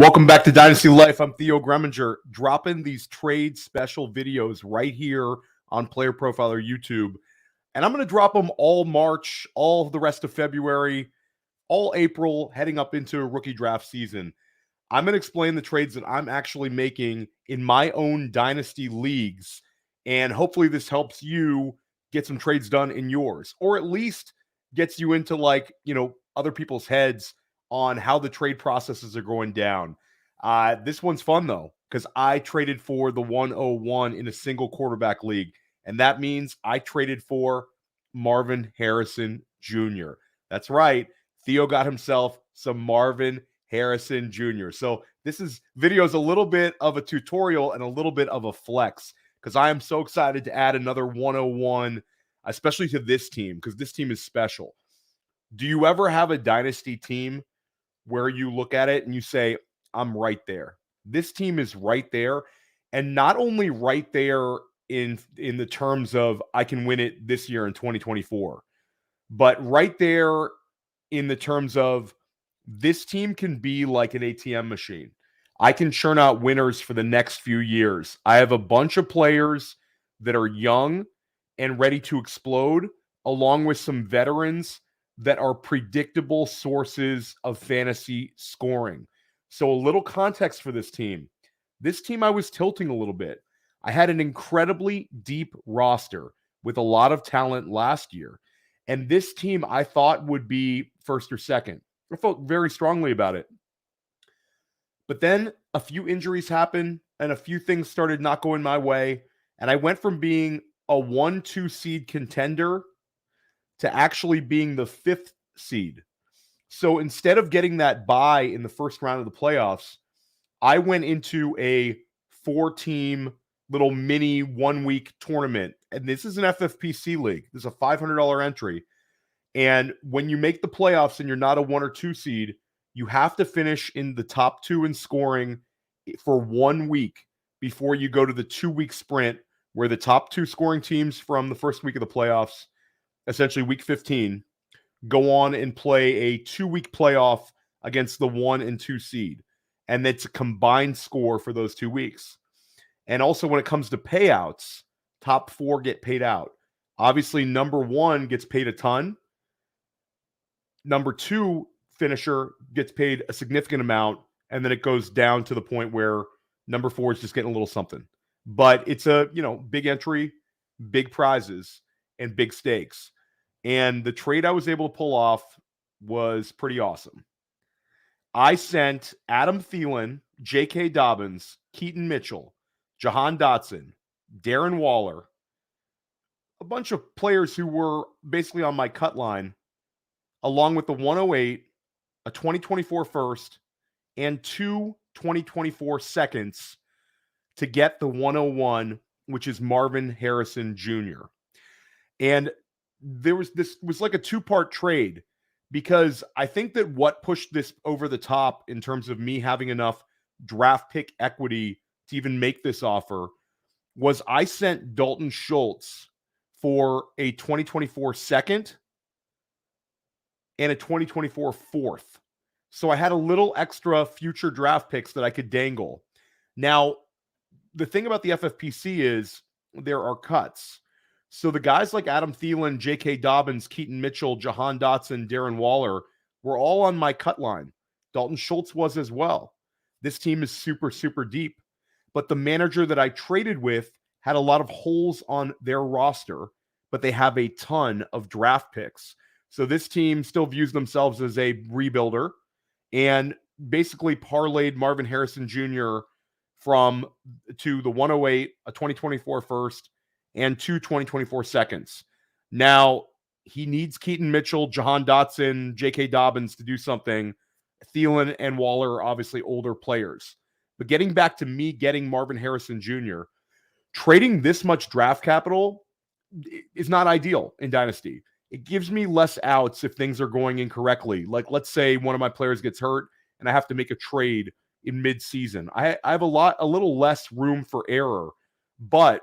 Welcome back to Dynasty Life. I'm Theo Gremminger, dropping these trade special videos right here on Player Profiler YouTube. And I'm going to drop them all March, all the rest of February, all April, heading up into rookie draft season. I'm going to explain the trades that I'm actually making in my own Dynasty leagues. And hopefully this helps you get some trades done in yours, or at least gets you into other people's heads on how the trade processes are going down. This one's fun, though, because I traded for the 101 in a single quarterback league, and that means I traded for Marvin Harrison Jr. That's right. Theo got himself some Marvin Harrison Jr. So this video is a little bit of a tutorial and a little bit of a flex, because I am so excited to add another 101, especially to this team, because this team is special. Do you ever have a dynasty team where you look at it and you say, I'm right there? This team is right there. And not only right there in the terms of I can win it this year in 2024, but right there in the terms of this team can be like an ATM machine. I can churn out winners for the next few years. I have a bunch of players that are young and ready to explode, along with some veterans that are predictable sources of fantasy scoring. So a little context for this team. This team I was tilting a little bit. I had an incredibly deep roster with a lot of talent last year. And this team I thought would be first or second. I felt very strongly about it. But then a few injuries happened and a few things started not going my way. And I went from being a 1-2 seed contender to actually being the 5th seed. So instead of getting that bye in the first round of the playoffs, I went into a 4-team little mini 1-week tournament. And this is an FFPC league. This is a $500 entry. And when you make the playoffs and you're not a 1 or 2 seed, you have to finish in the top 2 in scoring for 1 week before you go to the 2-week sprint, where the top 2 scoring teams from the first week of the playoffs, essentially week 15, go on and play a 2-week playoff against the 1 and 2 seed. And it's a combined score for those 2 weeks. And also when it comes to payouts, top 4 get paid out. Obviously, number 1 gets paid a ton. Number 2 finisher gets paid a significant amount. And then it goes down to the point where number 4 is just getting a little something. But it's a, big entry, big prizes, and big stakes. And the trade I was able to pull off was pretty awesome. I sent Adam Thielen, J.K. Dobbins, Keaton Mitchell, Jahan Dotson, Darren Waller, a bunch of players who were basically on my cut line, along with the 108, a 2024 first, and 2 2024 seconds to get the 101, which is Marvin Harrison Jr. And this was like a 2-part trade, because I think that what pushed this over the top in terms of me having enough draft pick equity to even make this offer was I sent Dalton Schultz for a 2024 second and a 2024 fourth. So I had a little extra future draft picks that I could dangle. Now, the thing about the FFPC is there are cuts. So the guys like Adam Thielen, J.K. Dobbins, Keaton Mitchell, Jahan Dotson, Darren Waller were all on my cut line. Dalton Schultz was as well. This team is super, super deep. But the manager that I traded with had a lot of holes on their roster, but they have a ton of draft picks. So this team still views themselves as a rebuilder and basically parlayed Marvin Harrison Jr. to the 108, a 2024 first, and 2 2024 seconds. Now, he needs Keaton Mitchell, Jahan Dotson, J.K. Dobbins to do something. Thielen and Waller are obviously older players. But getting back to me getting Marvin Harrison Jr., trading this much draft capital is not ideal in Dynasty. It gives me less outs if things are going incorrectly. Like, let's say one of my players gets hurt and I have to make a trade in mid-season. I have a little less room for error. But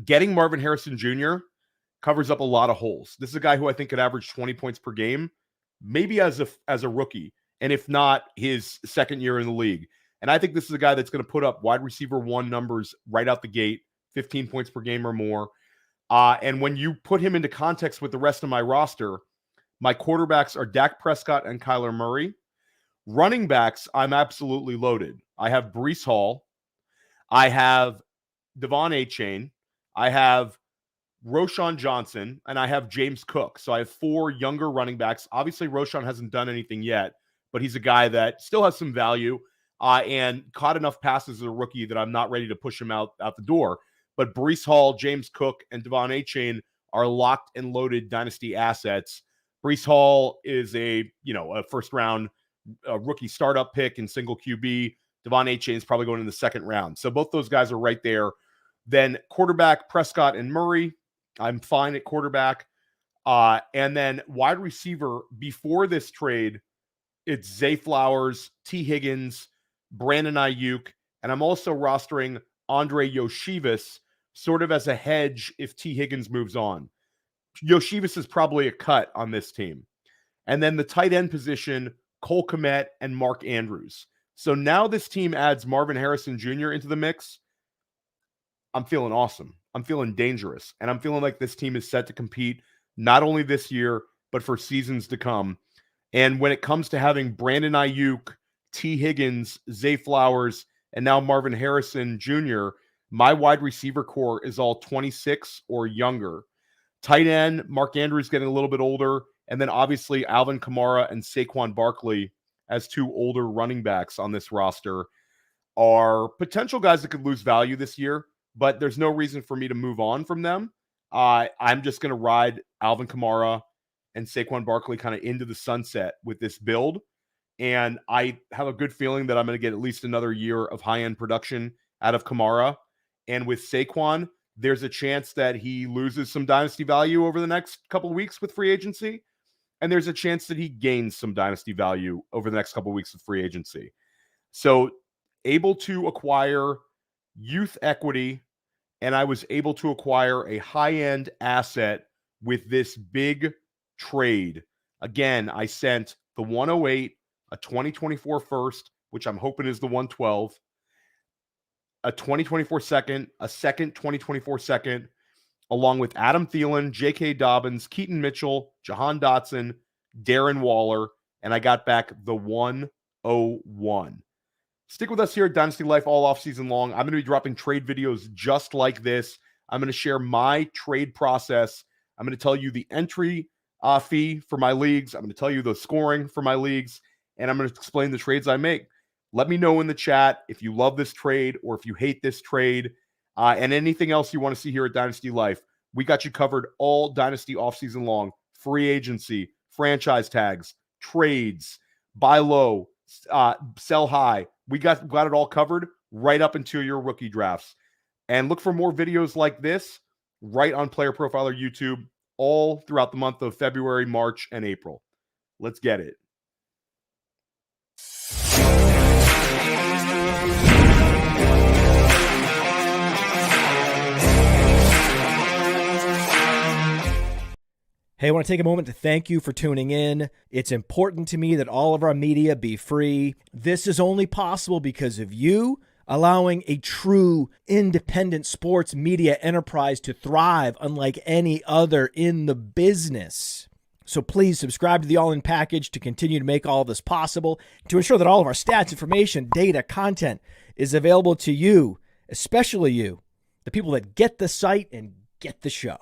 getting Marvin Harrison Jr. covers up a lot of holes. This is a guy who I think could average 20 points per game, maybe as a rookie, and if not, his second year in the league. And I think this is a guy that's going to put up wide receiver 1 numbers right out the gate, 15 points per game or more. And when you put him into context with the rest of my roster, my quarterbacks are Dak Prescott and Kyler Murray. Running backs, I'm absolutely loaded. I have Breece Hall. I have Devon Achane. I have Roschon Johnson, and I have James Cook. So I have 4 younger running backs. Obviously, Roschon hasn't done anything yet, but he's a guy that still has some value and caught enough passes as a rookie that I'm not ready to push him out the door. But Breece Hall, James Cook, and Devon Achane are locked and loaded dynasty assets. Breece Hall is a first-round rookie startup pick in single QB. Devon Achane is probably going in the second round. So both those guys are right there. Then quarterback, Prescott and Murray. I'm fine at quarterback. And then wide receiver, before this trade, it's Zay Flowers, T. Higgins, Brandon Ayuk, and I'm also rostering Andre Yoshivas sort of as a hedge if T. Higgins moves on. Yoshivas is probably a cut on this team. And then the tight end position, Cole Kmet and Mark Andrews. So now this team adds Marvin Harrison Jr. into the mix. I'm feeling awesome. I'm feeling dangerous. And I'm feeling like this team is set to compete not only this year, but for seasons to come. And when it comes to having Brandon Ayuk, T. Higgins, Zay Flowers, and now Marvin Harrison Jr., my wide receiver core is all 26 or younger. Tight end, Mark Andrews getting a little bit older. And then obviously Alvin Kamara and Saquon Barkley as 2 older running backs on this roster are potential guys that could lose value this year, but there's no reason for me to move on from them. I'm just going to ride Alvin Kamara and Saquon Barkley kind of into the sunset with this build. And I have a good feeling that I'm going to get at least another year of high-end production out of Kamara. And with Saquon, there's a chance that he loses some dynasty value over the next couple of weeks with free agency. And there's a chance that he gains some dynasty value over the next couple of weeks with free agency. So able to acquire youth equity, and I was able to acquire a high-end asset with this big trade. Again, I sent the 108, a 2024 first, which I'm hoping is the 112, a 2024 second, a second 2024 second, along with Adam Thielen, J.K. Dobbins, Keaton Mitchell, Jahan Dotson, Darren Waller, and I got back the 101. Stick with us here at Dynasty Life all off-season long. I'm going to be dropping trade videos just like this. I'm going to share my trade process. I'm going to tell you the entry fee for my leagues. I'm going to tell you the scoring for my leagues, and I'm going to explain the trades I make. Let me know in the chat if you love this trade or if you hate this trade. And anything else you want to see here at Dynasty Life. We got you covered all Dynasty offseason long. Free agency, franchise tags, trades, buy low, sell high. We got it all covered right up into your rookie drafts. And look for more videos like this right on Player Profiler YouTube all throughout the month of February, March, and April. Let's get it. Hey, I want to take a moment to thank you for tuning in. It's important to me that all of our media be free. This is only possible because of you allowing a true independent sports media enterprise to thrive unlike any other in the business. So please subscribe to the All In Package to continue to make all of this possible, to ensure that all of our stats, information, data, content is available to you, especially you, the people that get the site and get the show.